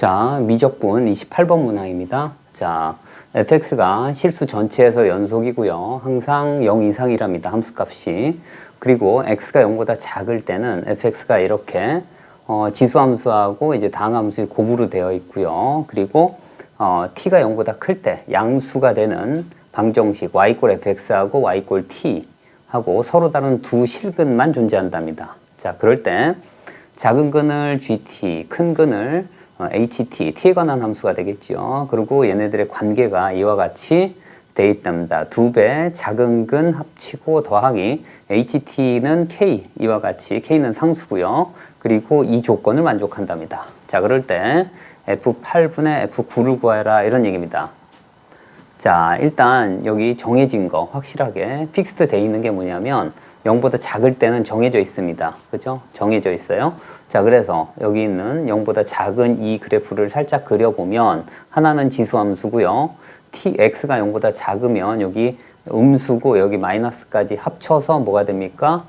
자, 미적분 28번 문항입니다. 자, fx가 실수 전체에서 연속이고요. 항상 0 이상이랍니다. 함수값이. 그리고 x가 0보다 작을 때는 fx가 이렇게 지수함수하고 이제 당함수의 곱으로 되어 있고요. 그리고 t가 0보다 클 때 양수가 되는 방정식 y = fx하고 y = t 하고 서로 다른 두 실근만 존재한답니다. 자, 그럴 때 작은 근을 gt, 큰 근을 ht, t에 관한 함수가 되겠죠. 그리고 얘네들의 관계가 이와 같이 돼 있답니다. 2배 작은 근 합치고 더하기 ht는 k, 이와 같이 k는 상수고요. 그리고 이 조건을 만족한답니다. 자, 그럴 때 f8분의 f9를 구하라 이런 얘기입니다. 자, 일단 여기 정해진 거 확실하게 픽스드 돼 있는 게 뭐냐면 0보다 작을 때는 정해져 있습니다. 그죠? 정해져 있어요. 자, 그래서 여기 있는 0보다 작은 이 그래프를 살짝 그려보면 하나는 지수함수고요. x가 0보다 작으면 여기 음수고 여기 마이너스까지 합쳐서 뭐가 됩니까?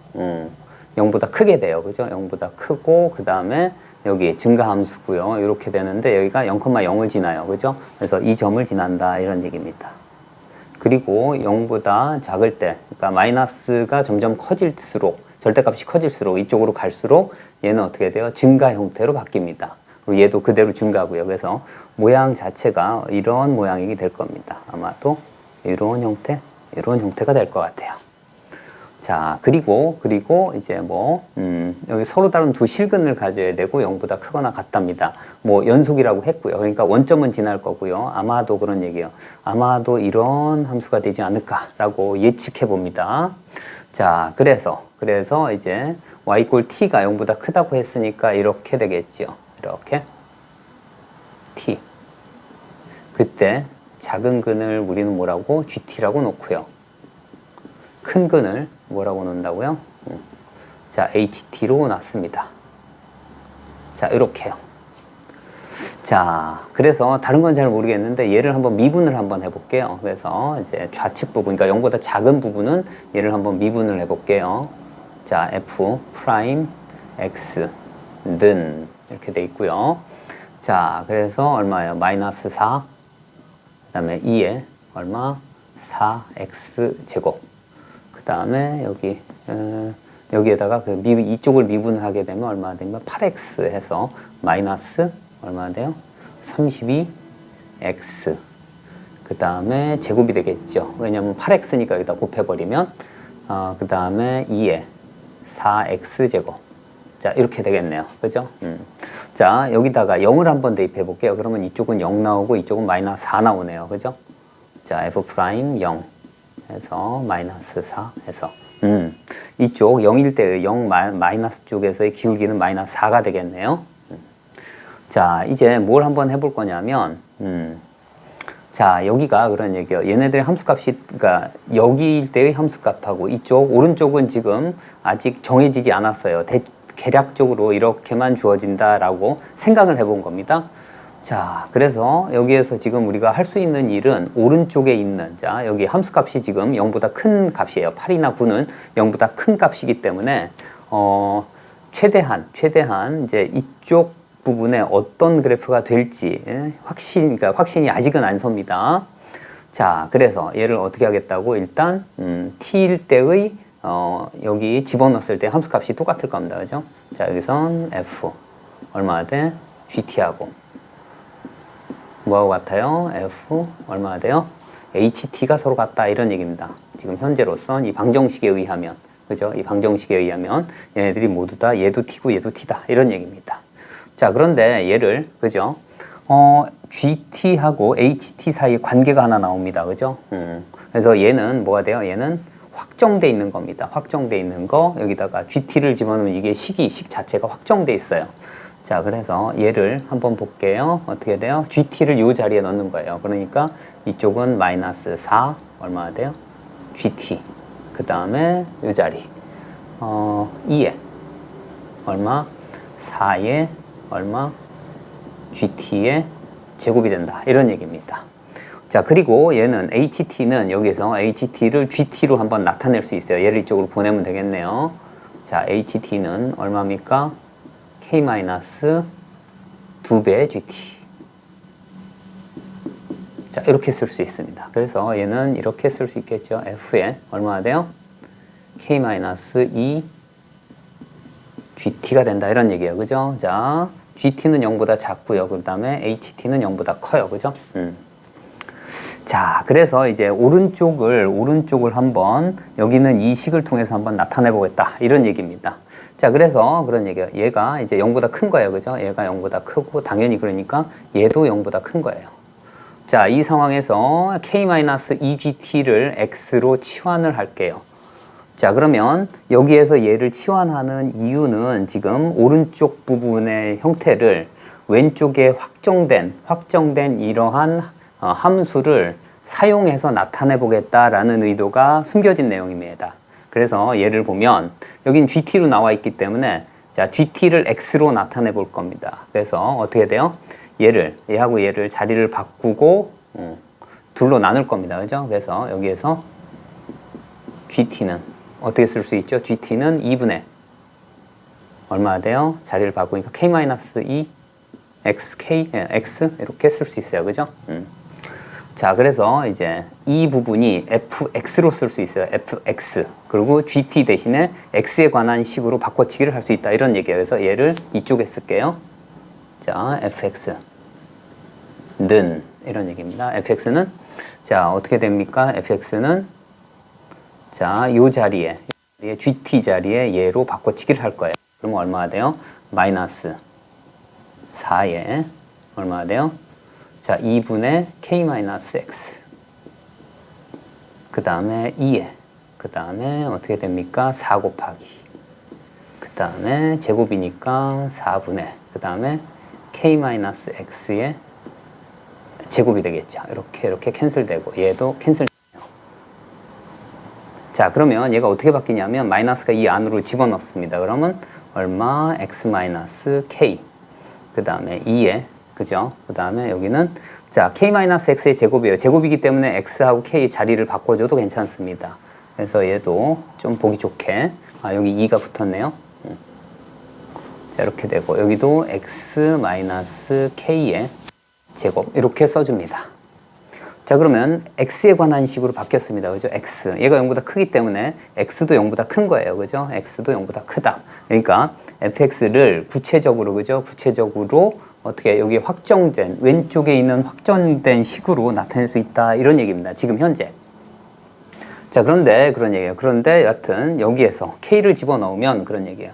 0보다 크게 돼요. 그죠? 0보다 크고 그 다음에 여기 증가함수고요. 이렇게 되는데 여기가 0,0을 지나요. 그죠? 그래서 이 점을 지난다 이런 얘기입니다. 그리고 0보다 작을 때, 그러니까 마이너스가 점점 커질수록, 절대값이 커질수록 이쪽으로 갈수록 얘는 어떻게 돼요? 증가 형태로 바뀝니다. 그리고 얘도 그대로 증가하고요. 그래서 모양 자체가 이런 모양이 될 겁니다. 아마도 이런 형태가 될 것 같아요. 자, 그리고 이제 여기 서로 다른 두 실근을 가져야 되고 0보다 크거나 같답니다. 연속이라고 했고요. 그러니까 원점은 지날 거고요. 아마도 그런 얘기예요. 아마도 이런 함수가 되지 않을까라고 예측해 봅니다. 자, 그래서 이제 y = t가 0보다 크다고 했으니까 이렇게 되겠죠. 이렇게 t. 그때 작은 근을 우리는 뭐라고? gt라고 놓고요. 큰 근을 뭐라고 놓는다고요? 자, ht로 놨습니다. 자, 이렇게요. 자, 그래서 다른 건 잘 모르겠는데 얘를 한번 미분을 한번 해볼게요. 그래서 이제 좌측 부분, 그러니까 0보다 작은 부분은 얘를 한번 미분을 해볼게요. 자, f 프라임 x는 이렇게 돼 있고요. 자, 그래서 얼마예요? 마이너스 4. 그 다음에 2에 얼마? 4x 제곱. 그 다음에 여기에다가 이쪽을 미분을 하게 되면 얼마나 되면 8x 해서 마이너스 얼마나 돼요? 32x. 그 다음에 제곱이 되겠죠. 왜냐면 8x니까 여기다 곱해버리면 그 다음에 2에 4x 제곱. 자, 이렇게 되겠네요. 그죠? 자, 여기다가 0을 한번 대입해 볼게요. 그러면 이쪽은 0 나오고 이쪽은 마이너스 4 나오네요. 그죠? 자, f 프라임 0 해서 마이너스 4 해서 이쪽 0일 때의 0 마이너스 쪽에서의 기울기는 마이너스 4가 되겠네요. 자, 이제 뭘 한번 해볼 거냐면 자, 여기가 그런 얘기예요. 얘네들의 함수값이, 그러니까 여기일 때의 함수값하고 이쪽 오른쪽은 지금 아직 정해지지 않았어요. 계략적으로 이렇게만 주어진다라고 생각을 해본 겁니다. 자, 그래서 여기에서 지금 우리가 할 수 있는 일은 오른쪽에 있는, 자, 여기 함수값이 지금 0보다 큰 값이에요. 8이나 9는 0보다 큰 값이기 때문에 최대한 이제 이쪽 부분에 어떤 그래프가 될지 확신이 아직은 안 섭니다. 자, 그래서 얘를 어떻게 하겠다고? 일단 t일 때의 여기 집어넣었을 때 함수값이 똑같을 겁니다. 그죠? 자, 여기선 f 얼마나 돼? gt하고 뭐하고 같아요? f 얼마나 돼요? ht가 서로 같다 이런 얘기입니다. 지금 현재로선 이 방정식에 의하면, 그죠? 이 방정식에 의하면 얘네들이 모두 다 얘도 t고 얘도 t다 이런 얘기입니다. 자, 그런데 얘를, 그죠? GT하고 HT 사이에 관계가 하나 나옵니다. 그죠? 그래서 얘는 뭐가 돼요? 얘는 확정돼 있는 겁니다. 확정돼 있는 거, 여기다가 GT를 집어넣으면 이게 식 자체가 확정돼 있어요. 자, 그래서 얘를 한번 볼게요. 어떻게 돼요? GT를 이 자리에 넣는 거예요. 그러니까 이쪽은 마이너스 4, 얼마나 돼요? GT. 그 다음에 이 자리. 2에 얼마? 4에 얼마? GT의 제곱이 된다. 이런 얘기입니다. 자, 그리고 얘는 HT는 여기서 HT를 GT로 한번 나타낼 수 있어요. 얘를 이쪽으로 보내면 되겠네요. 자, HT는 얼마입니까? K-2배의 GT. 자, 이렇게 쓸 수 있습니다. 그래서 얘는 이렇게 쓸 수 있겠죠. f에 얼마나 돼요? k-2 GT가 된다. 이런 얘기예요. 그죠? 자, GT는 0보다 작고요. 그 다음에 HT는 0보다 커요. 그죠? 자, 그래서 이제 오른쪽을 한번, 여기는 이 식을 통해서 한번 나타내 보겠다. 이런 얘기입니다. 자, 그래서 그런 얘기예요. 얘가 이제 0보다 큰 거예요. 그죠? 얘가 0보다 크고, 당연히 그러니까 얘도 0보다 큰 거예요. 자, 이 상황에서 k-2gt를 x로 치환을 할게요. 자, 그러면 여기에서 얘를 치환하는 이유는 지금 오른쪽 부분의 형태를 왼쪽에 확정된 이러한 함수를 사용해서 나타내 보겠다라는 의도가 숨겨진 내용입니다. 그래서 얘를 보면 여긴 GT로 나와 있기 때문에 자, GT를 X로 나타내 볼 겁니다. 그래서 어떻게 돼요? 얘하고 얘를 자리를 바꾸고 둘로 나눌 겁니다. 그죠? 그래서 여기에서 GT는 어떻게 쓸 수 있죠? GT는 2분의 얼마나 돼요? 자리를 바꾸니까 K-2 X 이렇게 쓸 수 있어요. 그죠? 자, 그래서 이제 이 부분이 fx로 쓸 수 있어요. fx. 그리고 gt 대신에 x에 관한 식으로 바꿔치기를 할 수 있다. 이런 얘기예요. 그래서 얘를 이쪽에 쓸게요. 자, fx는 이런 얘기입니다. fx는 자, 어떻게 됩니까? fx는 자, 요 자리에 gt 자리에 얘로 바꿔치기를 할 거예요. 그러면 얼마가 돼요? 마이너스 4에 얼마가 돼요? 자, 2분의 k-x. 그 다음에 2에. 그 다음에 어떻게 됩니까? 4 곱하기. 그 다음에 제곱이니까 4분의. 그 다음에 k-x의 제곱이 되겠죠. 이렇게 캔슬되고, 얘도 캔슬돼요. 자, 그러면 얘가 어떻게 바뀌냐면, 마이너스가 이 안으로 집어넣습니다. 그러면 얼마? x-k. 그 다음에 2에. 그죠? 그 다음에 여기는 자, k-x의 제곱이에요. 제곱이기 때문에 x하고 k 자리를 바꿔줘도 괜찮습니다. 그래서 얘도 좀 보기 좋게 여기 2가 붙었네요. 자, 이렇게 되고 여기도 x-k의 제곱 이렇게 써줍니다. 자, 그러면 x에 관한 식으로 바뀌었습니다. 그죠? x 얘가 0보다 크기 때문에 x도 0보다 큰 거예요. 그죠? x도 0보다 크다. 그러니까 fx를 구체적으로 그죠? 구체적으로 어떻게 여기 확정된 왼쪽에 있는 확정된 식으로 나타낼 수 있다 이런 얘기입니다. 지금 현재. 자, 그런데 그런 얘기예요. 그런데 여하튼 여기에서 k를 집어넣으면 그런 얘기예요.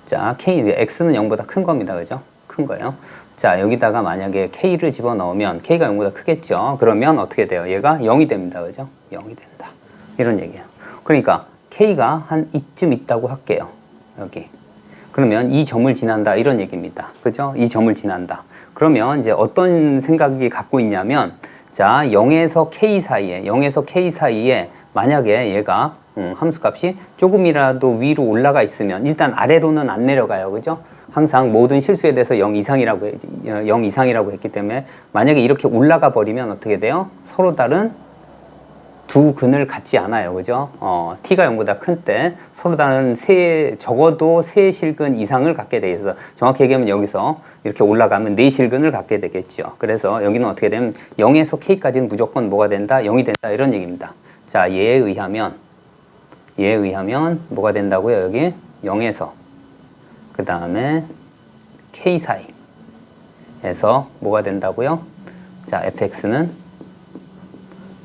자, x는 0보다 큰 겁니다. 그죠? 큰 거예요. 자, 여기다가 만약에 k를 집어넣으면 k가 0보다 크겠죠. 그러면 어떻게 돼요? 얘가 0이 됩니다. 그죠? 0이 된다. 이런 얘기예요. 그러니까 k가 한 이쯤 있다고 할게요. 여기. 그러면 이 점을 지난다 이런 얘기입니다. 그죠? 이 점을 지난다. 그러면 이제 어떤 생각이 갖고 있냐면 자, 0에서 k 사이에 만약에 얘가 함수값이 조금이라도 위로 올라가 있으면 일단 아래로는 안 내려가요. 그죠? 항상 모든 실수에 대해서 0 이상이라고 했기 때문에 만약에 이렇게 올라가 버리면 어떻게 돼요? 서로 다른 두 근을 갖지 않아요. 그죠? t가 0보다 큰 때 서로 다른 적어도 세 실근 이상을 갖게 돼 있어서 정확히 얘기하면 여기서 이렇게 올라가면 네 실근을 갖게 되겠죠. 그래서 여기는 어떻게 되면 0에서 k까지는 무조건 뭐가 된다? 0이 된다. 이런 얘기입니다. 자, 얘에 의하면 뭐가 된다고요? 여기 0에서 그 다음에 k 사이에서 뭐가 된다고요? 자, fx는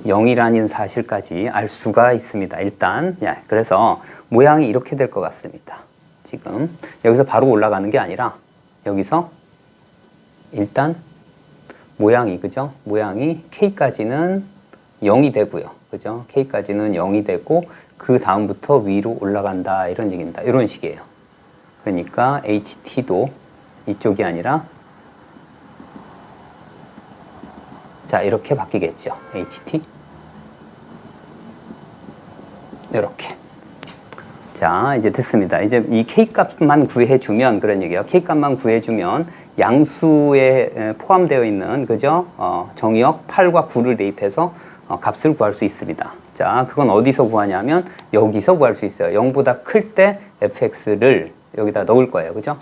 0이라는 사실까지 알 수가 있습니다. 일단 그래서 모양이 이렇게 될 것 같습니다. 지금 여기서 바로 올라가는 게 아니라 여기서 일단 모양이 그죠? 모양이 k까지는 0이 되고요. 그죠? k까지는 0이 되고 그 다음부터 위로 올라간다 이런 얘기입니다. 이런 식이에요. 그러니까 ht도 이쪽이 아니라 자, 이렇게 바뀌겠죠. ht. 이렇게. 자, 이제 됐습니다. 이제 이 k값만 구해주면 그런 얘기예요. k값만 구해주면 양수에 포함되어 있는 그죠? 정의역 8과 9를 대입해서 값을 구할 수 있습니다. 자, 그건 어디서 구하냐면 여기서 구할 수 있어요. 0보다 클 때 fx를 여기다 넣을 거예요. 그죠?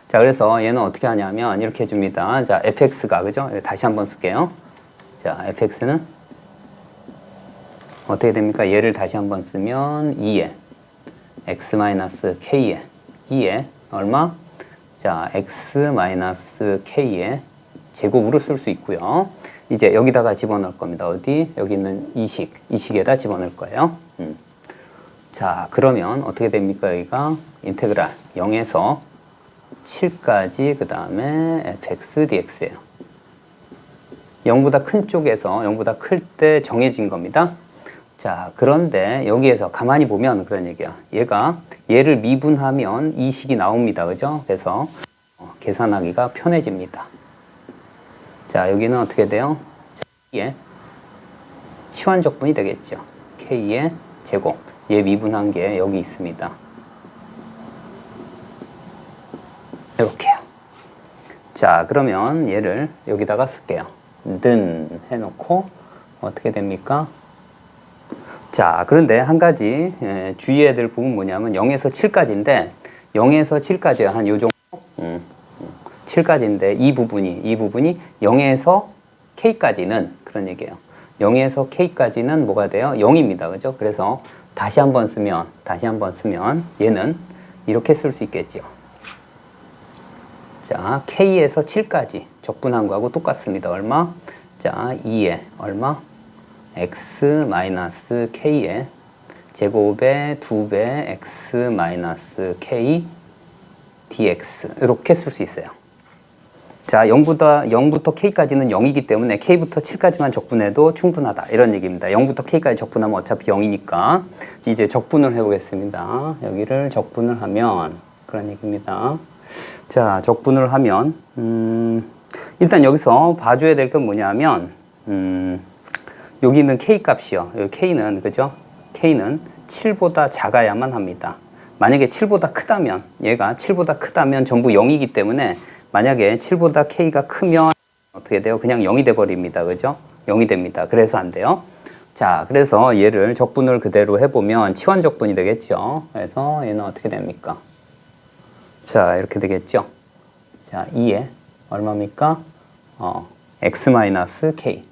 자, 그래서 얘는 어떻게 하냐면 이렇게 해줍니다. 자, fx가 그죠? 다시 한번 쓸게요. 자, fx는 어떻게 됩니까? 얘를 다시 한번 쓰면 2에 x-k에 2에 얼마? 자, x-k의 제곱으로 쓸 수 있고요. 이제 여기다가 집어넣을 겁니다. 어디? 여기 있는 이식에다 집어넣을 거예요. 자, 그러면 어떻게 됩니까? 여기가 인테그랄 0에서 7까지 그 다음에 fx dx예요. 0보다 큰 쪽에서 0보다 클 때 정해진 겁니다. 자, 그런데 여기에서 가만히 보면 그런 얘기야. 얘를 미분하면 이 식이 나옵니다. 그죠? 그래서 계산하기가 편해집니다. 자, 여기는 어떻게 돼요? K의 치환적분이 되겠죠. K의 제곱. 얘 미분한 게 여기 있습니다. 이렇게요. 자, 그러면 얘를 여기다가 쓸게요. 는 해놓고 어떻게 됩니까? 자, 그런데 한 가지 주의해야 될 부분 뭐냐면 0에서 7까지인데 0에서 7까지 한 요 정도 7까지인데 이 부분이 0에서 K까지는 그런 얘기예요. 0에서 K까지는 뭐가 돼요? 0입니다. 그죠? 그래서 다시 한번 쓰면 얘는 이렇게 쓸 수 있겠죠. 자, K에서 7까지 적분한 거하고 똑같습니다. 얼마? 자, 2에 얼마? x-k의 제곱의 2배 x-k dx 이렇게 쓸 수 있어요. 자, 0부터 k까지는 0이기 때문에 k부터 7까지만 적분해도 충분하다 이런 얘기입니다. 0부터 k까지 적분하면 어차피 0이니까 이제 적분을 해보겠습니다. 여기를 적분을 하면 그런 얘기입니다. 자, 적분을 하면 일단 여기서 봐줘야 될 건 뭐냐면 여기 있는 k 값이요. 여기 k는 그죠? k는 7보다 작아야만 합니다. 만약에 7보다 크다면 얘가 7보다 크다면 전부 0이기 때문에 만약에 7보다 k가 크면 어떻게 돼요? 그냥 0이 돼 버립니다. 그죠? 0이 됩니다. 그래서 안 돼요. 자, 그래서 얘를 적분을 그대로 해보면 치환 적분이 되겠죠. 그래서 얘는 어떻게 됩니까? 자, 이렇게 되겠죠. 자, 2에 얼마입니까? x-k.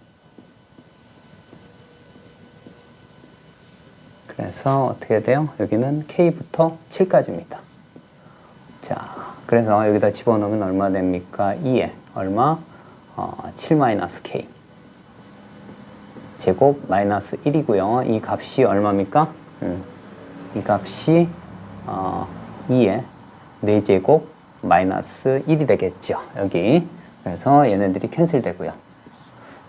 그래서 어떻게 돼요? 여기는 k부터 7까지입니다. 자, 그래서 여기다 집어넣으면 얼마 됩니까? 2에 얼마? 7-k 제곱 마이너스 1이고요. 이 값이 얼마입니까? 이 값이 2에 4제곱 마이너스 1이 되겠죠. 여기. 그래서 얘네들이 캔슬 되고요.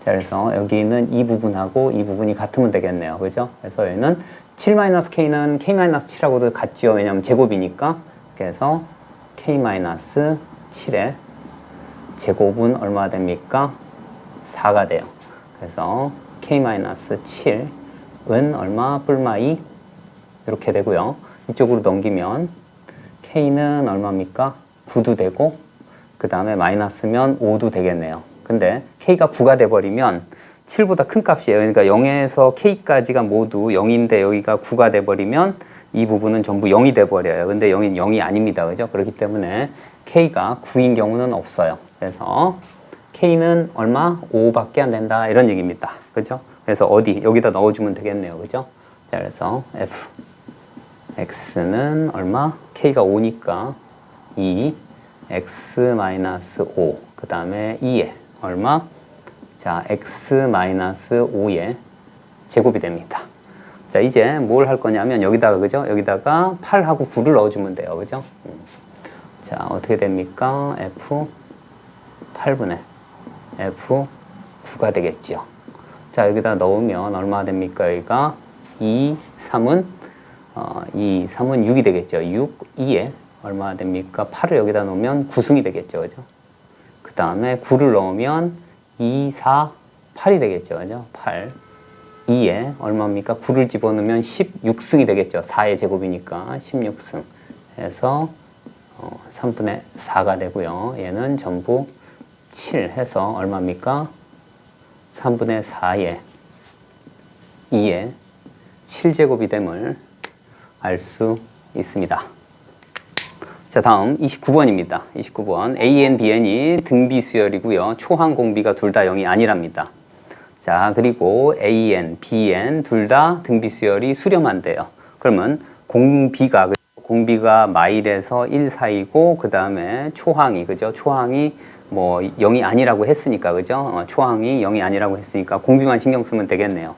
자, 그래서 여기 있는 이 부분하고 이 부분이 같으면 되겠네요. 그죠? 그래서 얘는 7-k는 k-7하고도 같죠. 왜냐면 제곱이니까. 그래서 k-7의 제곱은 얼마 됩니까? 4가 돼요. 그래서 k-7은 얼마? 뿔마 2 이렇게 되고요. 이쪽으로 넘기면 k는 얼마입니까? 9도 되고 그 다음에 마이너스면 5도 되겠네요. 근데 k가 9가 돼버리면 7보다 큰 값이에요. 그러니까 0에서 k까지가 모두 0인데 여기가 9가 돼버리면 이 부분은 전부 0이 돼버려요. 근데 0이 아닙니다. 그죠? 그렇기 때문에 k가 9인 경우는 없어요. 그래서 k는 얼마? 5밖에 안 된다. 이런 얘기입니다. 그죠? 그래서 어디? 여기다 넣어주면 되겠네요. 그죠? 자, 그래서 f x는 얼마? k가 5니까 2 x-5 그 다음에 2에 얼마? 자, x-5의 제곱이 됩니다. 자, 이제 뭘 할 거냐면 여기다가 그죠? 여기다가 8하고 9를 넣어주면 돼요. 그죠? 자, 어떻게 됩니까? f 8분의 f 9가 되겠죠. 자, 여기다 넣으면 얼마 됩니까? 여기가 2, 3은 6이 되겠죠. 6, 2에 얼마 됩니까? 8을 여기다 놓으면 9승이 되겠죠. 그죠? 그 다음에 9를 넣으면 2, 4, 8이 되겠죠. 그죠? 8. 2에 얼마입니까? 9를 집어넣으면 16승이 되겠죠. 4의 제곱이니까 16승. 해서 3분의 4가 되고요. 얘는 전부 7 해서 얼마입니까? 3분의 4에 2에 7제곱이 됨을 알 수 있습니다. 자, 다음 29번입니다. 29번. AN, BN이 등비 수열이고요. 초항 공비가 둘 다 0이 아니랍니다. 자, 그리고 AN, BN 둘 다 등비 수열이 수렴한대요. 그러면 공비가 마일에서 1 사이고, 그 다음에 초항이, 그죠? 초항이 뭐 0이 아니라고 했으니까, 그죠? 초항이 0이 아니라고 했으니까 공비만 신경 쓰면 되겠네요.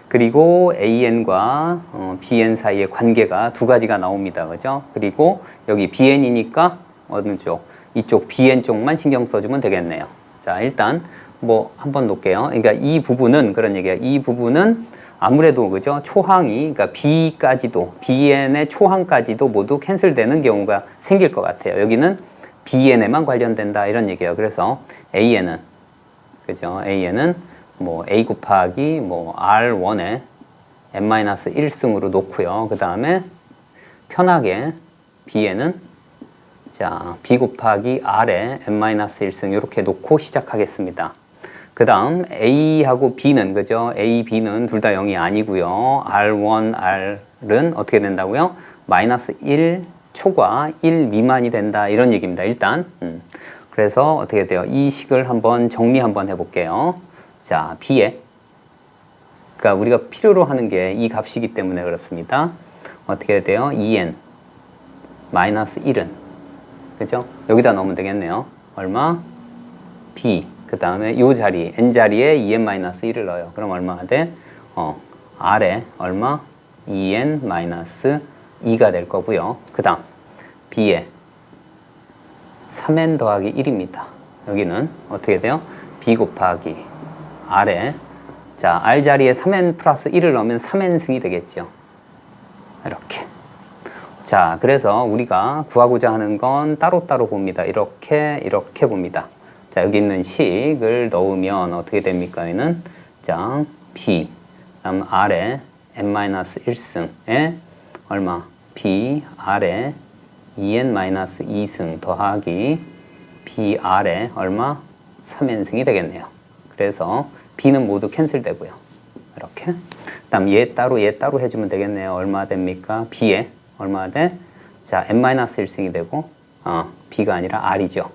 그리고 AN과 BN 사이의 관계가 두 가지가 나옵니다. 그죠? 그리고 여기 BN이니까 어느 쪽? 이쪽 BN 쪽만 신경 써주면 되겠네요. 자, 일단 뭐 한번 놓을게요. 그러니까 이 부분은 그런 얘기예요. 이 부분은 아무래도 그죠? 초항이 그러니까 B까지도 BN의 초항까지도 모두 캔슬되는 경우가 생길 것 같아요. 여기는 BN에만 관련된다 이런 얘기예요. 그래서 AN은 그죠? AN은 뭐 A 곱하기 뭐 R1에 n-1승으로 놓고요. 그 다음에 편하게 B에는 자 B 곱하기 R에 n-1승 이렇게 놓고 시작하겠습니다. 그 다음 A하고 B는 그죠? A, B는 둘 다 0이 아니고요. R1, R은 어떻게 된다고요? 마이너스 1 초과 1 미만이 된다 이런 얘기입니다. 일단 그래서 어떻게 돼요? 이 식을 한번 정리 한번 해볼게요. 자, B에 그러니까 우리가 필요로 하는 게 이 값이기 때문에 그렇습니다. 어떻게 돼요? 2n 마이너스 1은 그죠? 여기다 넣으면 되겠네요. 얼마? B 그 다음에 이 자리 n 자리에 2n 마이너스 1을 넣어요. 그럼 얼마가 돼? R에 얼마? 2n 마이너스 2가 될 거고요. 그 다음 B에 3n 더하기 1입니다. 여기는 어떻게 돼요? B 곱하기 R에 자 R 자리에 3n 플러스 1을 넣으면 3n승이 되겠죠. 이렇게. 자 그래서 우리가 구하고자 하는 건 따로따로 봅니다. 이렇게 봅니다. 자 여기 있는 식을 넣으면 어떻게 됩니까? 얘는 자 B 다음 R에 n-1승에 얼마? B R에 2n-2승 더하기 B R에 얼마? 3n승이 되겠네요. 그래서 B는 모두 캔슬되고요. 이렇게. 그 다음 얘 따로 해주면 되겠네요. 얼마 됩니까? B에 얼마 돼? 자 n-1승이 되고 B가 아니라 R이죠.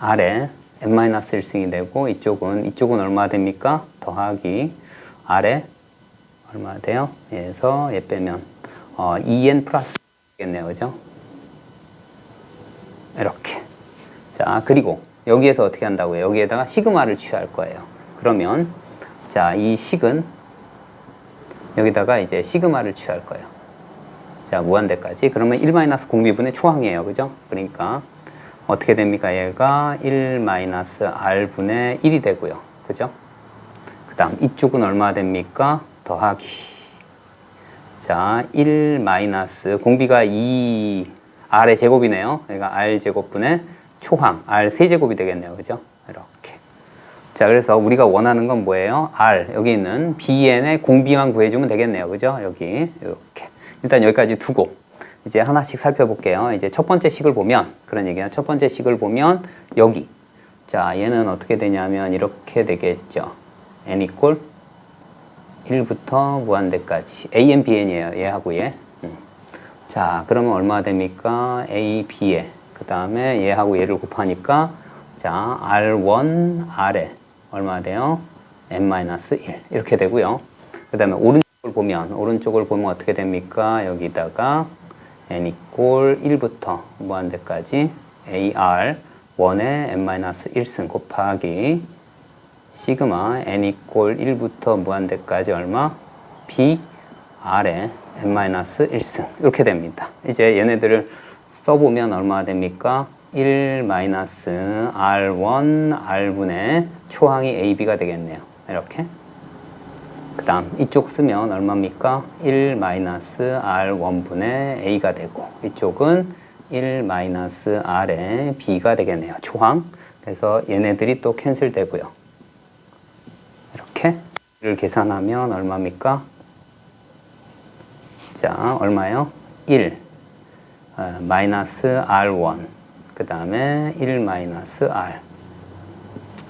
R에 n-1승이 되고 이쪽은 얼마 됩니까? 더하기 R에 얼마 돼요? 그래서 얘 빼면 2n 플러스 겠네요. 그죠? 이렇게. 자, 그리고 여기에서 어떻게 한다고요? 여기에다가 시그마를 취할 거예요. 그러면 자, 이 식은 여기다가 이제 시그마를 취할 거예요. 자, 무한대까지. 그러면 1-공비분의 초항이에요. 그죠? 그러니까 어떻게 됩니까? 얘가 1-R분의 1이 되고요. 그죠? 그 다음 이쪽은 얼마 됩니까? 더하기. 자, 1 마이너스 공비가 2 R의 제곱이네요. 그러니까 R 제곱분의 초항 R 세제곱이 되겠네요. 그죠? 이렇게. 자, 그래서 우리가 원하는 건 뭐예요? R 여기 있는 BN의 공비만 구해주면 되겠네요. 그죠? 여기 이렇게. 일단 여기까지 두고 이제 하나씩 살펴볼게요. 이제 첫 번째 식을 보면 그런 얘기야. 첫 번째 식을 보면 여기. 자, 얘는 어떻게 되냐면 이렇게 되겠죠. n 이퀄 1부터 무한대까지 AN, BN이에요. 얘하고 얘. 자, 그러면 얼마 됩니까? A, B에 그 다음에 얘하고 얘를 곱하니까 자, R1, R에 얼마 돼요? n-1 이렇게 되고요. 그 다음에 오른쪽을 보면 어떻게 됩니까? 여기다가 n 이퀄 1부터 무한대까지 AR 1에 n-1승 곱하기 시그마 n 이퀄 1부터 무한대까지 얼마? B R에 n-1승 이렇게 됩니다. 이제 얘네들을 써보면 얼마 됩니까? 1-R1 R분의 초항이 AB가 되겠네요. 이렇게. 그 다음 이쪽 쓰면 얼마입니까? 1-R1분의 A가 되고 이쪽은 1-R의 B가 되겠네요. 초항. 그래서 얘네들이 또 캔슬 되고요. 이렇게 를 계산하면 얼마입니까? 자, 얼마요? 1 마이너스 R1 그 다음에 1 마이너스 R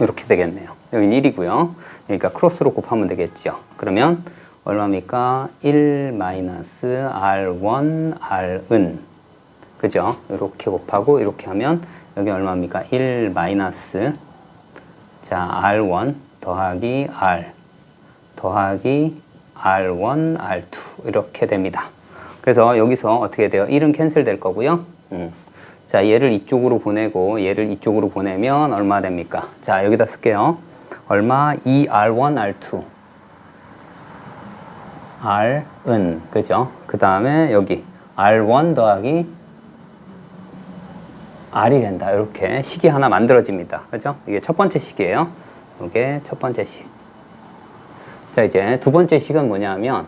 이렇게 되겠네요. 여기는 1이고요. 그러니까 크로스로 곱하면 되겠죠. 그러면 얼마입니까? 1 마이너스 R1 R은 그죠? 이렇게 곱하고 이렇게 하면 여기 얼마입니까? 1 마이너스 자 R1 더하기 R 더하기 R1, R2 이렇게 됩니다. 그래서 여기서 어떻게 돼요? 1은 캔슬 될 거고요. 자, 얘를 이쪽으로 보내고 얘를 이쪽으로 보내면 얼마 됩니까? 자, 여기다 쓸게요. 얼마? 2R1, R2 R은 그죠? 그 다음에 여기 R1 더하기 R이 된다. 이렇게 식이 하나 만들어집니다. 그죠? 이게 첫 번째 식이에요. 이게 첫 번째 식. 자, 이제 두 번째 식은 뭐냐면,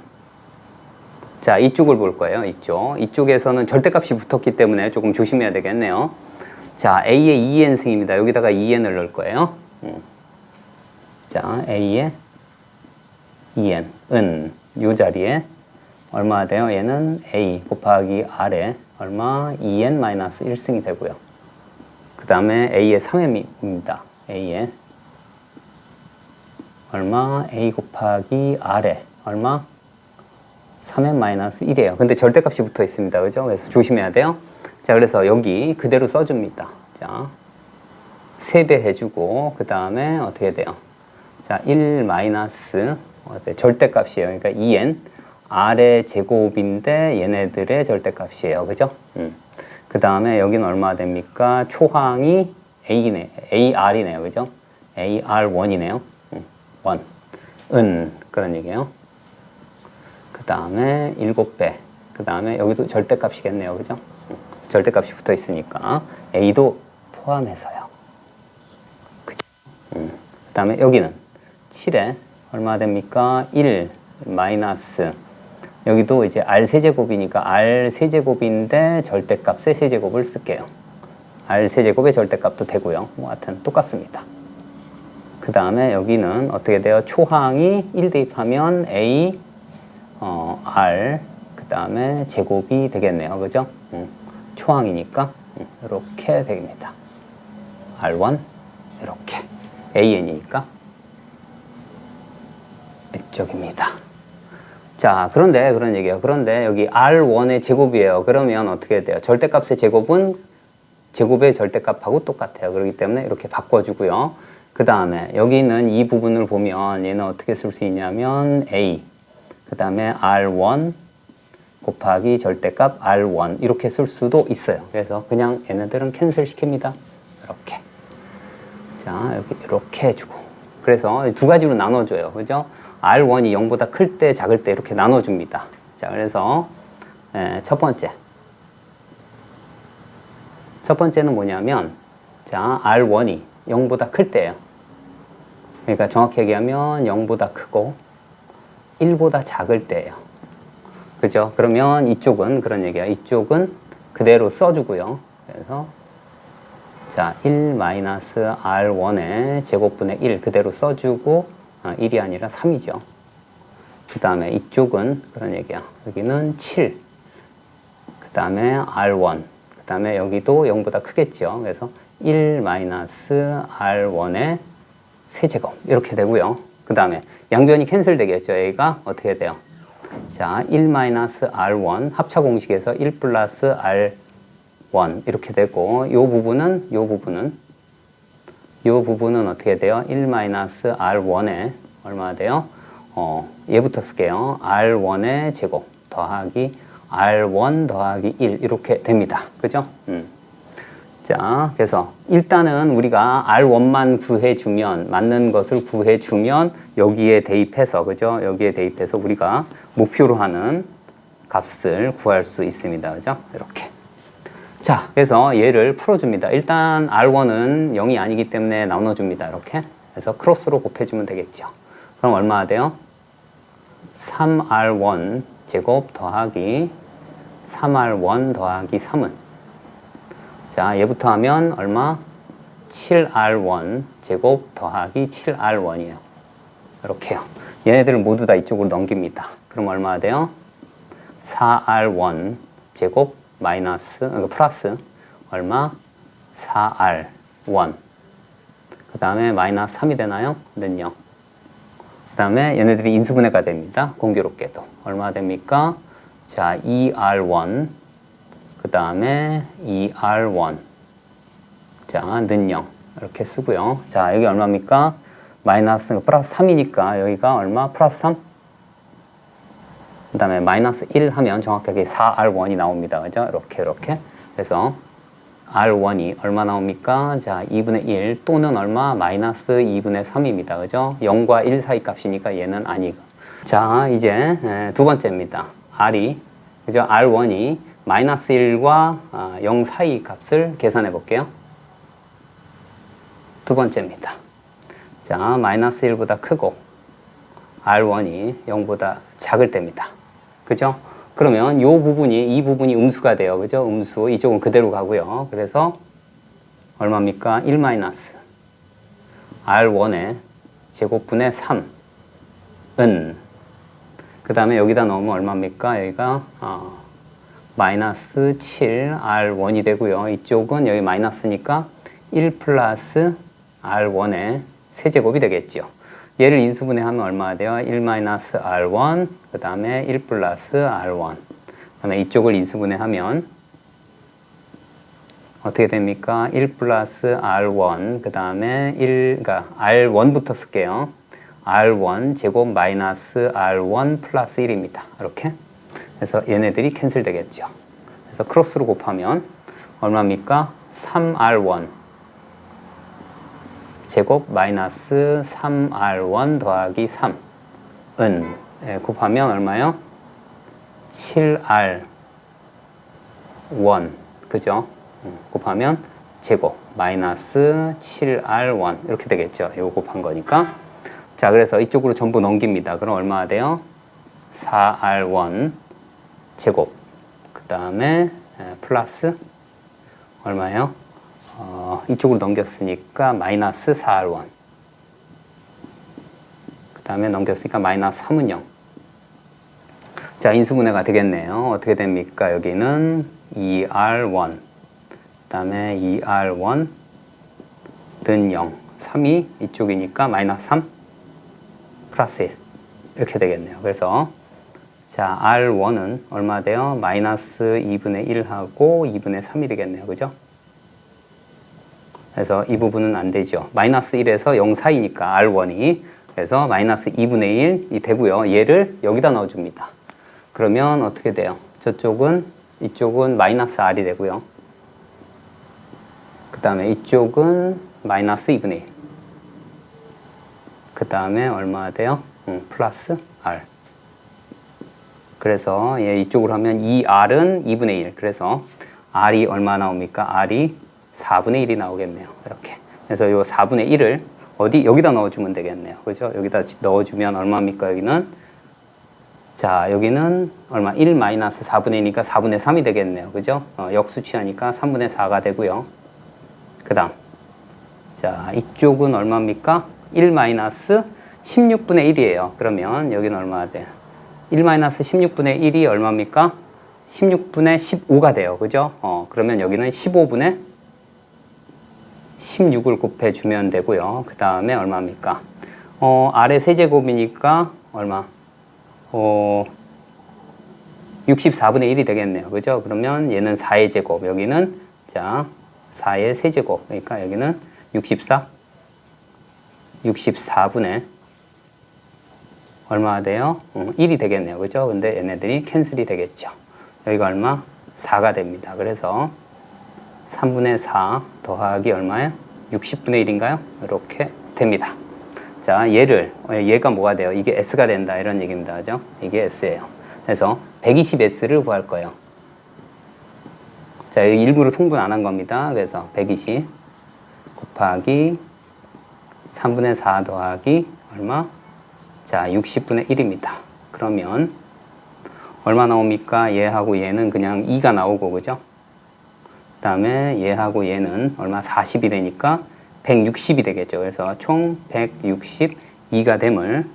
자, 이쪽을 볼 거예요. 이쪽에서는 절대값이 붙었기 때문에 조금 조심해야 되겠네요. 자, A의 2n승입니다. 여기다가 2n을 넣을 거예요. 자, A의 2n, 요 자리에 얼마 돼요? 얘는 A 곱하기 R에 얼마? 2n-1승이 되고요. 그 다음에 A의 3n입니다. A의 얼마? A 곱하기 R에 얼마? 3n-1이에요. 근데 절대값이 붙어 있습니다. 그죠? 그래서 조심해야 돼요. 자, 그래서 여기 그대로 써줍니다. 자, 3배 해주고, 그 다음에 어떻게 돼요? 자, 1 마이너스, 절대값이에요. 그러니까 2n, R의 제곱인데 얘네들의 절대값이에요. 그죠? 그 다음에 여기는 얼마 됩니까? 초항이 A네, AR이네요. 그죠? AR1이네요. 1. 그런 얘기예요. 그 다음에 7배. 그 다음에 여기도 절대값이겠네요. 그죠? 절대값이 붙어 있으니까 A도 포함해서요. 그죠? 그 다음에 여기는 7에 얼마 됩니까? 1 마이너스. 여기도 이제 R 세제곱이니까 R 세제곱인데 절대값의 세제곱을 쓸게요. R 세제곱의 절대값도 되고요. 뭐 하여튼 똑같습니다. 그 다음에 여기는 어떻게 돼요? 초항이 1 대입하면 A, R, 그 다음에 제곱이 되겠네요. 그죠? 초항이니까 이렇게 됩니다. R1 이렇게 AN이니까 이쪽입니다. 자, 그런데 그런 얘기예요. 그런데 여기 R1의 제곱이에요. 그러면 어떻게 돼요? 절대값의 제곱은 제곱의 절대값하고 똑같아요. 그렇기 때문에 이렇게 바꿔주고요. 그 다음에 여기 있는 이 부분을 보면 얘는 어떻게 쓸 수 있냐면 A, 그 다음에 R1 곱하기 절대값 R1 이렇게 쓸 수도 있어요. 그래서 그냥 얘네들은 캔슬 시킵니다. 이렇게. 자, 여기 이렇게 해주고. 그래서 두 가지로 나눠줘요. 그죠? R1이 0보다 클 때, 작을 때 이렇게 나눠줍니다. 자, 그래서 첫 번째는 뭐냐면, 자, R1이 0보다 클 때예요. 그러니까 정확히 얘기하면 0보다 크고 1보다 작을 때예요. 그죠? 그러면 이쪽은 그런 얘기야. 이쪽은 그대로 써주고요. 그래서 자, 1 마이너스 R1의 제곱분의 1 그대로 써주고 1이 아니라 3이죠. 그 다음에 이쪽은 그런 얘기야. 여기는 7. 그 다음에 R1. 그 다음에 여기도 0보다 크겠죠. 그래서 1 마이너스 R1의 세제곱. 이렇게 되고요. 그 다음에 양변이 캔슬 되겠죠. A가 어떻게 돼요? 자, 1 마이너스 R1 합차 공식에서 1 플러스 R1 이렇게 되고 요 부분은 어떻게 돼요? 1 마이너스 R1에 얼마 돼요? 얘부터 쓸게요. R1의 제곱 더하기 R1 더하기 1 이렇게 됩니다. 그죠? 자, 그래서 일단은 우리가 R1만 구해주면, 맞는 것을 구해주면 여기에 대입해서, 그죠? 여기에 대입해서 우리가 목표로 하는 값을 구할 수 있습니다. 그죠? 이렇게. 자, 그래서 얘를 풀어줍니다. 일단 R1은 0이 아니기 때문에 나눠줍니다. 이렇게. 그래서 크로스로 곱해주면 되겠죠. 그럼 얼마나 돼요? 3R1 제곱 더하기 3R1 더하기 3은 자, 얘부터 하면 얼마? 7R1 제곱 더하기 7R1이에요. 이렇게요. 얘네들을 모두 다 이쪽으로 넘깁니다. 그럼 얼마나 돼요? 4R1 제곱 마이너스, 그러니까 플러스 얼마? 4R1. 그 다음에 마이너스 3이 되나요? 는요. 그 다음에 얘네들이 인수분해가 됩니다. 공교롭게도. 얼마 됩니까? 자, 2R1. 그 다음에 2R1. 자, 는 0. 이렇게 쓰고요. 자, 여기 얼마입니까? 마이너스 플러스 3이니까 여기가 얼마? 플러스 3? 그 다음에 마이너스 1 하면 정확하게 4R1이 나옵니다. 그죠? 이렇게. 그래서 R1이 얼마 나옵니까? 자, 2분의 1 또는 얼마? 마이너스 2분의 3입니다. 그죠? 0과 1 사이 값이니까 얘는 아니고. 자, 이제 두 번째입니다. R이, 그죠? R1이 마이너스 1과 0 사이 값을 계산해 볼게요. 두 번째입니다. 자, 마이너스 1보다 크고 R1이 0보다 작을 때입니다. 그죠? 그러면 이 부분이 음수가 돼요. 그죠? 음수. 이쪽은 그대로 가고요. 그래서 얼마입니까? 1 마이너스 R1의 제곱분의 3은 그 다음에 여기다 넣으면 얼마입니까? 여기가 마이너스 7R1이 되고요. 이쪽은 여기 마이너스니까 1 플러스 R1의 세제곱이 되겠죠. 얘를 인수분해하면 얼마가 돼요? 1 마이너스 R1, 그 다음에 1 플러스 R1. 그 다음에 이쪽을 인수분해하면 어떻게 됩니까? 1 플러스 R1, 그 다음에 그러니까 R1부터 쓸게요. R1 제곱 마이너스 R1 플러스 1입니다. 이렇게. 그래서 얘네들이 캔슬 되겠죠. 그래서 크로스로 곱하면 얼마입니까? 3R1 제곱 마이너스 3R1 더하기 3은 곱하면 얼마요? 7R1 그죠? 곱하면 제곱 마이너스 7R1 이렇게 되겠죠. 이거 곱한 거니까. 자, 그래서 이쪽으로 전부 넘깁니다. 그럼 얼마가 돼요? 4R1 제곱 그 다음에 플러스 얼마예요? 이쪽으로 넘겼으니까 마이너스 4R1 그 다음에 넘겼으니까 마이너스 3은 0. 자, 인수분해가 되겠네요. 어떻게 됩니까? 여기는 2R1 그 다음에 2R1 는 0 3이 이쪽이니까 마이너스 3 플러스 1 이렇게 되겠네요. 그래서 자, R1은 얼마 돼요? 마이너스 2분의 1하고 2분의 3이 되겠네요. 그죠? 그래서 이 부분은 안 되죠. 마이너스 1에서 0 사이니까 R1이. 그래서 마이너스 2분의 1이 되고요. 얘를 여기다 넣어줍니다. 그러면 어떻게 돼요? 이쪽은 마이너스 R이 되고요. 그 다음에 이쪽은 마이너스 2분의 1. 그 다음에 얼마 돼요? 플러스 R. 그래서 얘 이쪽으로 하면 2R은 2분의 1. 그래서 R이 얼마 나옵니까? R이 4분의 1이 나오겠네요. 이렇게. 그래서 이 4분의 1을 여기다 넣어주면 되겠네요. 그죠? 여기다 넣어주면 얼마입니까? 여기는. 자, 여기는 얼마? 1 마이너스 4분의 1이니까 4분의 3이 되겠네요. 그죠? 역수치하니까 3분의 4가 되고요. 그 다음. 자, 이쪽은 얼마입니까? 1 마이너스 16분의 1이에요. 그러면 여기는 얼마가 돼요? 1 마이너스 16분의 1이 얼마입니까? 16분의 15가 돼요. 그죠? 그러면 여기는 15분의 16을 곱해주면 되고요. 그 다음에 얼마입니까? 아래 세제곱이니까 얼마? 64분의 1이 되겠네요. 그죠? 그러면 얘는 4의 제곱. 여기는, 자, 4의 세제곱. 그러니까 여기는 64분의 얼마가 돼요? 1이 되겠네요. 그죠? 근데 얘네들이 캔슬이 되겠죠. 여기가 얼마? 4가 됩니다. 그래서 3분의 4 더하기 얼마예요? 60분의 1인가요? 이렇게 됩니다. 자, 얘가 뭐가 돼요? 이게 S가 된다. 이런 얘기입니다. 그죠? 이게 S예요. 그래서 120S를 구할 거예요. 자, 여기 일부러 통분 안 한 겁니다. 그래서 120 곱하기 3분의 4 더하기 얼마? 자, 60분의 1입니다. 그러면 얼마 나옵니까? 얘하고 얘는 그냥 2가 나오고, 그죠? 그 다음에 얘하고 얘는 얼마? 40이 되니까 160이 되겠죠. 그래서 총 162가 됨을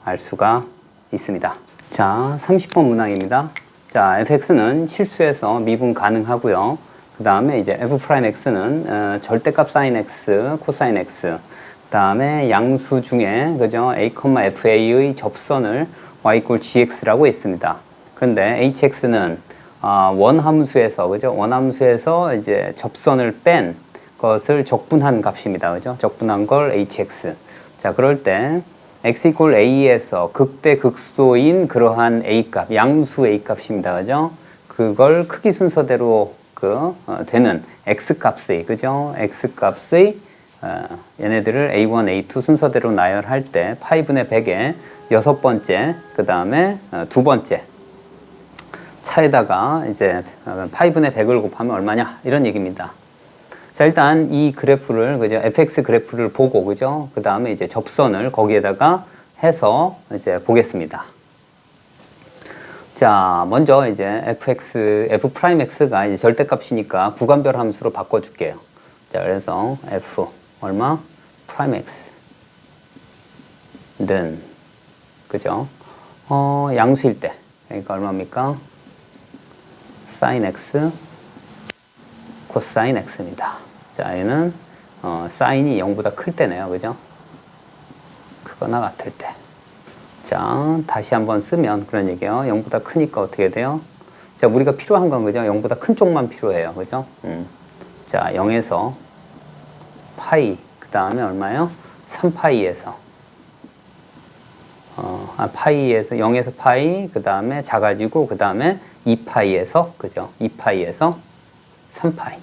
알 수가 있습니다. 자, 30번 문항입니다. 자, fx는 실수해서 미분 가능하고요. 그 다음에 이제 f'x는 절대값 sin x, 코사인 x. 그 다음에 양수 중에, 그죠? a, fa의 접선을 y = gx라고 했습니다. 그런데 hx는 원함수에서, 그죠? 원함수에서 이제 접선을 뺀 것을 적분한 값입니다. 그죠? 적분한 걸 hx. 자, 그럴 때 x 이퀄 a에서 극대극소인 그러한 a 값, 양수 a 값입니다. 그죠? 그걸 크기 순서대로 되는 x 값의, 그죠? x 값의 얘네들을 a1, a2 순서대로 나열할 때 파이분의 100에 여섯 번째, 그 다음에 두 번째 차에다가 이제 파이분의 100을 곱하면 얼마냐 이런 얘기입니다. 자, 일단 이 그래프를, 그죠? fx 그래프를 보고, 그죠? 그 다음에 이제 접선을 거기에다가 해서 이제 보겠습니다. 자, 먼저 이제 f'x가 이제 절대값이니까 구간별 함수로 바꿔줄게요. 자, 그래서 f 얼마? 프라임 x는, 그죠? 양수일 때, 그러니까 얼마입니까? sin x, 코사인 x입니다. 자, 얘는 사인이 0보다 클 때네요. 그죠? 크거나 같을 때. 자, 다시 한번 쓰면 그런 얘기예요. 0보다 크니까 어떻게 돼요? 자, 우리가 필요한 건, 그죠? 0보다 큰 쪽만 필요해요. 그죠? 자, 0에서 파이, 그 다음에 얼마예요? 3파이에서 파이에서 0에서 파이, 그 다음에 작아지고, 그 다음에 2파이에서, 그죠? 2파이에서 3파이.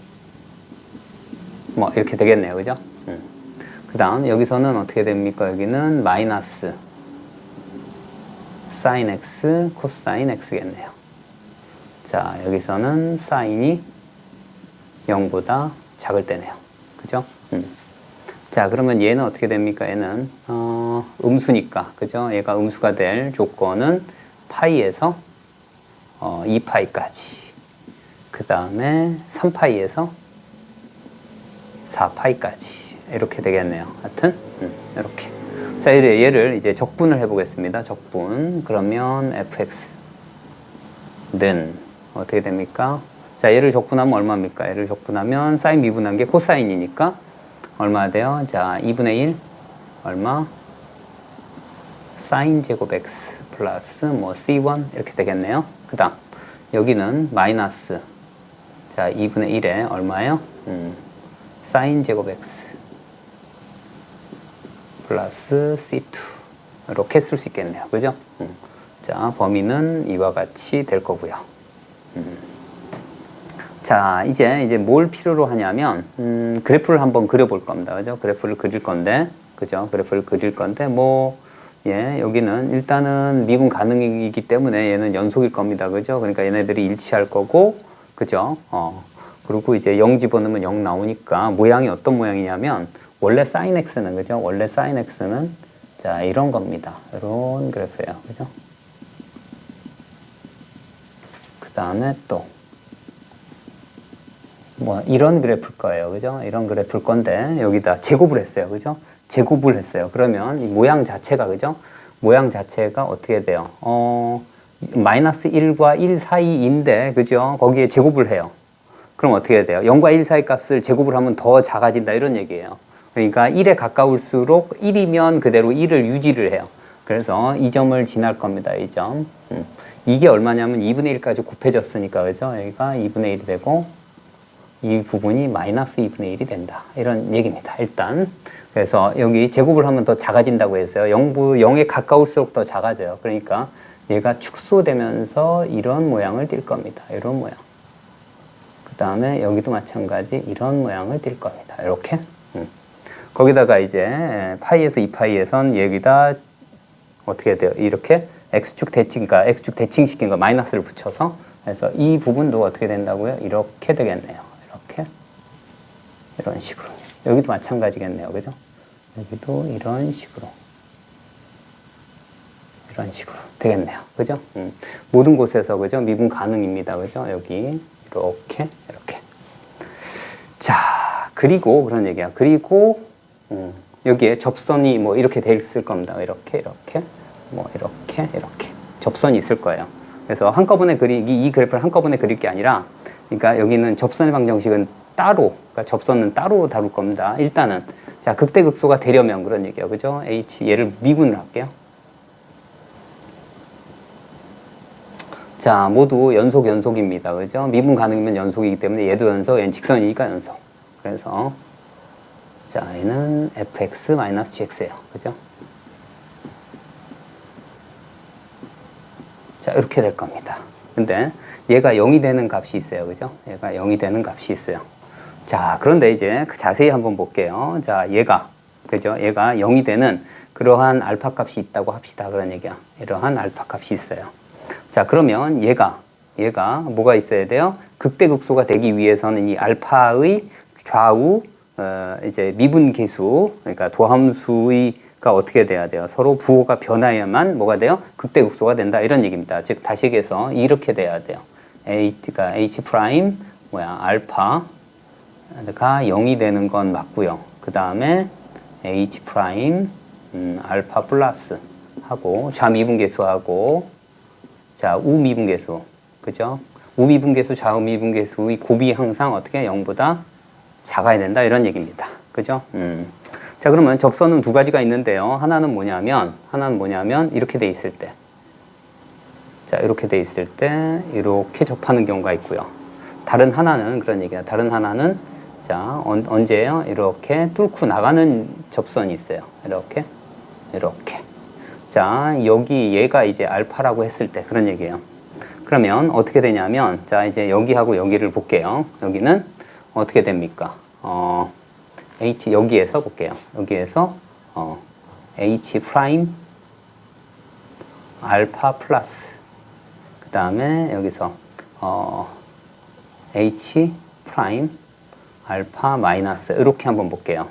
뭐 이렇게 되겠네요. 그죠? 그 다음 여기서는 어떻게 됩니까? 여기는 마이너스 사인 x 코사인 x겠네요. 자, 여기서는 사인이 0보다 작을 때네요. 그죠? 자, 그러면 얘는 어떻게 됩니까? 얘는 음수니까, 그죠? 얘가 음수가 될 조건은 파이에서 2파이까지, 그 다음에 3파이에서 4파이까지 이렇게 되겠네요. 하여튼 이렇게. 자, 얘를 이제 적분을 해보겠습니다. 적분. 그러면 fx는 어떻게 됩니까? 자, 얘를 적분하면 얼마입니까? 얘를 적분하면 사인 미분한 게 코사인이니까 얼마 돼요? 자, 2분의 1 얼마? 사인 제곱 x 플러스 뭐 c1 이렇게 되겠네요. 그 다음 여기는 마이너스, 자, 2분의 1에 얼마예요? 사인 제곱 x 플러스 c2 이렇게 쓸 수 있겠네요. 그죠? 자, 범위는 이와 같이 될 거고요. 자, 이제 뭘 필요로 하냐면 그래프를 한번 그려볼 겁니다. 그죠? 그래프를 그릴 건데, 그죠? 그래프를 그릴 건데 뭐 예, 여기는 일단은 미분 가능이기 때문에 얘는 연속일 겁니다. 그죠? 그러니까 얘네들이 일치할 거고, 그죠? 그리고 이제 0 집어넣으면 0 나오니까 모양이 어떤 모양이냐면 원래 sin x는, 그죠? 원래 sin x는 자, 이런 겁니다. 이런 그래프예요. 그죠? 그 다음에 또 뭐 이런 그래프일 거예요. 그죠? 이런 그래프일 건데 여기다 제곱을 했어요. 그죠? 제곱을 했어요. 그러면 이 모양 자체가, 그죠? 모양 자체가 어떻게 돼요? 마이너스 1과 1 사이인데, 그죠? 거기에 제곱을 해요. 그럼 어떻게 돼요? 0과 1 사이 값을 제곱을 하면 더 작아진다 이런 얘기예요. 그러니까 1에 가까울수록 1이면 그대로 1을 유지를 해요. 그래서 이 점을 지날 겁니다. 이 점. 이게 얼마냐면 2분의 1까지 곱해졌으니까, 그죠? 여기가 2분의 1이 되고 이 부분이 마이너스 2분의 1이 된다. 이런 얘기입니다. 일단. 그래서 여기 제곱을 하면 더 작아진다고 했어요. 0에 가까울수록 더 작아져요. 그러니까 얘가 축소되면서 이런 모양을 띌 겁니다. 이런 모양. 그 다음에 여기도 마찬가지 이런 모양을 띌 겁니다. 이렇게. 거기다가 이제 파이에서 2파이에선 여기다 어떻게 돼요? 이렇게 x축 대칭, 그러니까 x축 대칭시킨 거 마이너스를 붙여서, 그래서 이 부분도 어떻게 된다고요? 이렇게 되겠네요. 이렇게. 이런 식으로. 여기도 마찬가지겠네요. 그죠? 여기도 이런 식으로. 이런 식으로 되겠네요. 그죠? 모든 곳에서, 그죠? 미분 가능입니다. 그죠? 여기. 이렇게. 이렇게. 자, 그리고 그런 얘기야. 그리고, 여기에 접선이 뭐 이렇게 돼 있을 겁니다. 이렇게, 이렇게. 뭐 이렇게, 이렇게. 접선이 있을 거예요. 그래서 한꺼번에 이 그래프를 한꺼번에 그릴 게 아니라, 그러니까 여기는 접선의 방정식은 따로, 그러니까 접선은 따로 다룰 겁니다. 일단은. 자, 극대극소가 되려면 그런 얘기예요. 그죠? 얘를 미분을 할게요. 자, 모두 연속입니다. 그죠? 미분 가능이면 연속이기 때문에 얘도 연속, 얘는 직선이니까 연속. 그래서, 자, 얘는 fx 마이너스 gx예요. 그죠? 자, 이렇게 될 겁니다. 근데 얘가 0이 되는 값이 있어요. 그죠? 얘가 0이 되는 값이 있어요. 자, 그런데 이제 자세히 한번 볼게요. 자, 얘가, 그죠? 얘가 0이 되는 그러한 알파 값이 있다고 합시다. 그런 얘기야. 이러한 알파 값이 있어요. 자, 그러면 얘가 뭐가 있어야 돼요? 극대극소가 되기 위해서는 이 알파의 좌우, 이제 미분계수, 그러니까 도함수가 어떻게 돼야 돼요? 서로 부호가 변화해야만 뭐가 돼요? 극대극소가 된다. 이런 얘기입니다. 즉, 다시 얘기해서 이렇게 돼야 돼요. H가 H 프라임, 알파가 0이 되는 건 맞고요. 그 다음에 H 프라임, 알파 플러스 하고, 좌미분계수하고, 자, 우미분계수. 그죠? 우미분계수, 좌우미분계수의 곱이 항상 어떻게 0보다 작아야 된다. 이런 얘기입니다. 그죠? 자, 그러면 접선은 두 가지가 있는데요. 하나는 뭐냐면, 이렇게 돼 있을 때. 자, 이렇게 돼 있을 때, 이렇게 접하는 경우가 있고요. 다른 하나는 그런 얘기야. 다른 하나는, 자, 언제예요? 이렇게 뚫고 나가는 접선이 있어요. 이렇게. 자, 여기 얘가 이제 알파라고 했을 때 그런 얘기예요. 그러면 어떻게 되냐면, 자, 이제 여기하고 여기를 볼게요. 여기는 어떻게 됩니까? H, 여기에서 볼게요. 여기에서, H 프라임, 알파 플러스. 그 다음에 여기서, H 프라임, 알파 마이너스. 이렇게 한번 볼게요.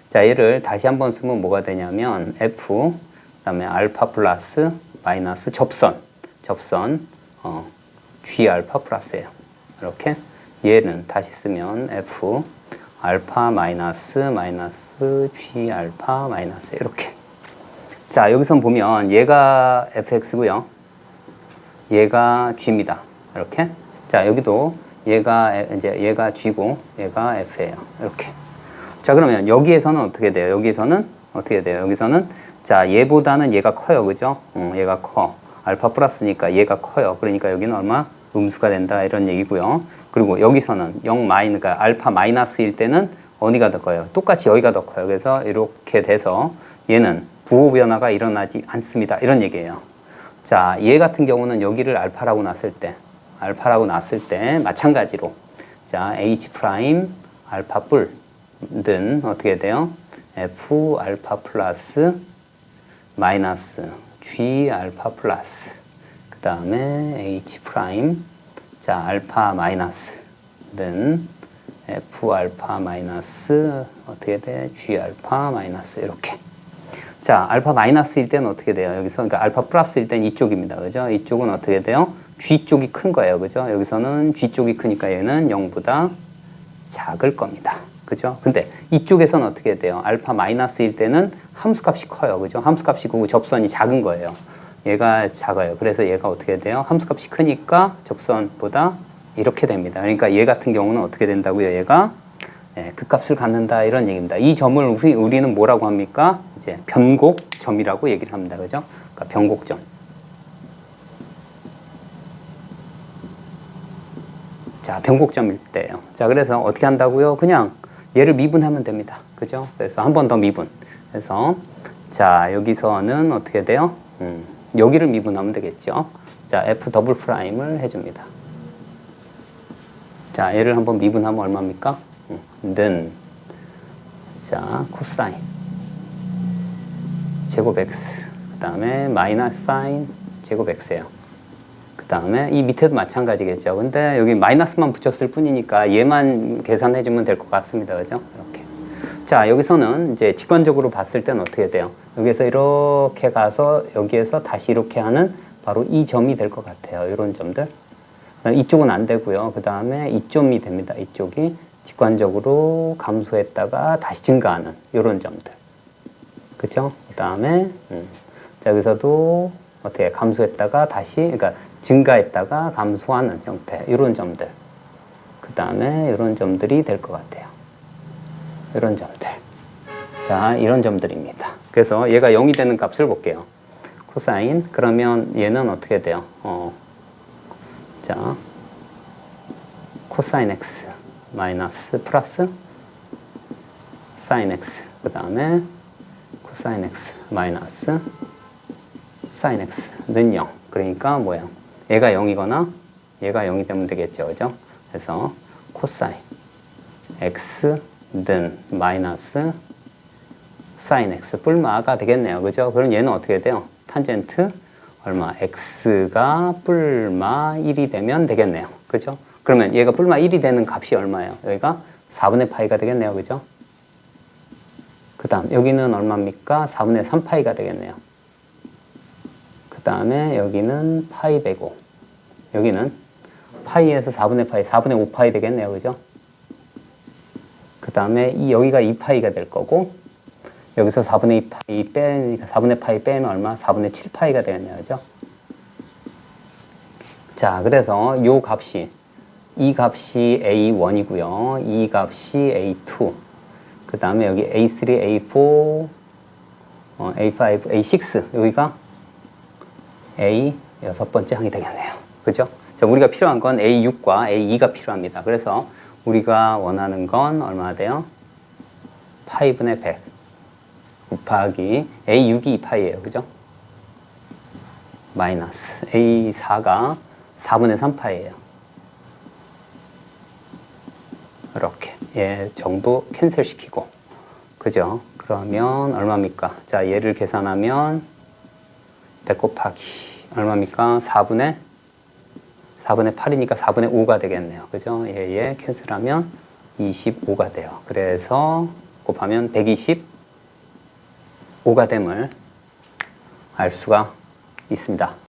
자, 얘를 다시 한번 쓰면 뭐가 되냐면, F, 그 다음에 알파 플러스, 마이너스 접선, G 알파 플러스예요. 이렇게. 얘는 다시 쓰면 F 알파 마이너스 G 알파 마이너스 이렇게. 자, 여기서 보면 얘가 fx고요. 얘가 g입니다. 이렇게. 자, 여기도 얘가 g고 얘가 f예요. 이렇게. 자, 그러면 여기에서는 어떻게 돼요? 여기서는 자, 얘보다는 얘가 커요. 그죠? 얘가 커. 알파 플러스니까 얘가 커요. 그러니까 여기는 얼마? 음수가 된다. 이런 얘기고요. 그리고 여기서는 0 마이너스, 그러니까 알파 마이너스일 때는 어디가 더 커요? 똑같이 여기가 더 커요. 그래서 이렇게 돼서 얘는 부호 변화가 일어나지 않습니다. 이런 얘기예요. 자, 얘 같은 경우는 여기를 알파라고 놨을 때 마찬가지로 자, H 프라임 알파 뿔은 어떻게 돼요? F 알파 플러스 마이너스 G 알파 플러스 그 다음에 H 프라임 자, 알파 마이너스는 F 알파 마이너스 어떻게 돼? G 알파 마이너스 이렇게. 자, 알파 마이너스일 때는 어떻게 돼요? 여기서 그러니까 알파 플러스일 때는 이쪽입니다. 그죠? 이쪽은 어떻게 돼요? G 쪽이 큰 거예요. 그죠? 여기서는 G 쪽이 크니까 얘는 0보다 작을 겁니다. 그죠? 근데 이쪽에서는 어떻게 돼요? 알파 마이너스일 때는 함수값이 커요. 그죠? 함수값이 크고 접선이 작은 거예요. 얘가 작아요. 그래서 얘가 어떻게 돼요? 함수값이 크니까 접선보다 이렇게 됩니다. 그러니까 얘 같은 경우는 어떻게 된다고요? 얘가 그 값을 갖는다 이런 얘기입니다. 이 점을 우리는 뭐라고 합니까? 이제 변곡점이라고 얘기를 합니다. 그죠? 그러니까 변곡점. 자, 변곡점일 때예요. 자, 그래서 어떻게 한다고요? 그냥 얘를 미분하면 됩니다. 그죠? 그래서 한 번 더 미분. 그래서 자, 여기서는 어떻게 돼요? 여기를 미분하면 되겠죠. 자, F 더블 프라임을 해줍니다. 자, 얘를 한번 미분하면 얼마입니까? 는 자, 코사인 제곱 x 그 다음에 마이너스 사인 제곱 x예요. 그 다음에 이 밑에도 마찬가지겠죠. 근데 여기 마이너스만 붙였을 뿐이니까 얘만 계산해주면 될 것 같습니다. 그죠? 이렇게. 자, 여기서는 이제 직관적으로 봤을 때는 어떻게 돼요? 여기에서 이렇게 가서 여기에서 다시 이렇게 하는 바로 이 점이 될 것 같아요. 이런 점들. 이쪽은 안 되고요. 그 다음에 이점이 됩니다. 이쪽이 직관적으로 감소했다가 다시 증가하는 이런 점들. 그쵸? 그 다음에 자, 여기서도 어떻게 감소했다가 다시 그러니까 증가했다가 감소하는 형태 이런 점들. 그 다음에 이런 점들이 될 것 같아요. 이런 점들. 자, 이런 점들입니다. 그래서 얘가 0이 되는 값을 볼게요. 코사인. 그러면 얘는 어떻게 돼요? 자, 코사인 x 마이너스 플러스 sin x, 그 다음에 코사인 x 마이너스 sin x는 0. 그러니까 뭐야? 얘가 0이거나 얘가 0이 되면 되겠죠. 그죠? 그래서 코사인 x는 마이너스 sin x 뿔마가 되겠네요. 그죠? 그럼 얘는 어떻게 돼요? 탄젠트 얼마? x가 뿔마 1이 되면 되겠네요. 그죠? 그러면 얘가 뿔마 1이 되는 값이 얼마예요? 여기가 4분의 파이가 되겠네요. 그죠? 그 다음 여기는 얼마입니까? 4분의 3파이가 되겠네요. 그 다음에 여기는 파이 되고 여기는 파이에서 4분의 파이, 4분의 5파이 되겠네요. 그죠? 그 다음에 여기가 2파이가 될 거고 여기서 4분의 2파이 빼니까 4분의 파이 빼면 얼마? 4분의 7파이가 되겠네요. 그죠? 자, 그래서 요 값이 이 값이 A1이고요. 이 값이 A2. 그 다음에 여기 A3, A4, A5, A6 여기가 A 여섯 번째 항이 되겠네요. 그죠? 자, 우리가 필요한 건 A6과 A2가 필요합니다. 그래서 우리가 원하는 건 얼마나 돼요? 파이분의 100 곱하기 A6이 2파이예요. 그죠? 마이너스 A4가 4분의 3파이예요. 이렇게 얘 전부 캔슬 시키고 그죠? 그러면 얼마입니까? 자, 얘를 계산하면 100 곱하기 얼마입니까? 4분의 8이니까 4분의 5가 되겠네요. 그죠? 얘 캔슬하면 25가 돼요. 그래서 곱하면 125가 됨을 알 수가 있습니다.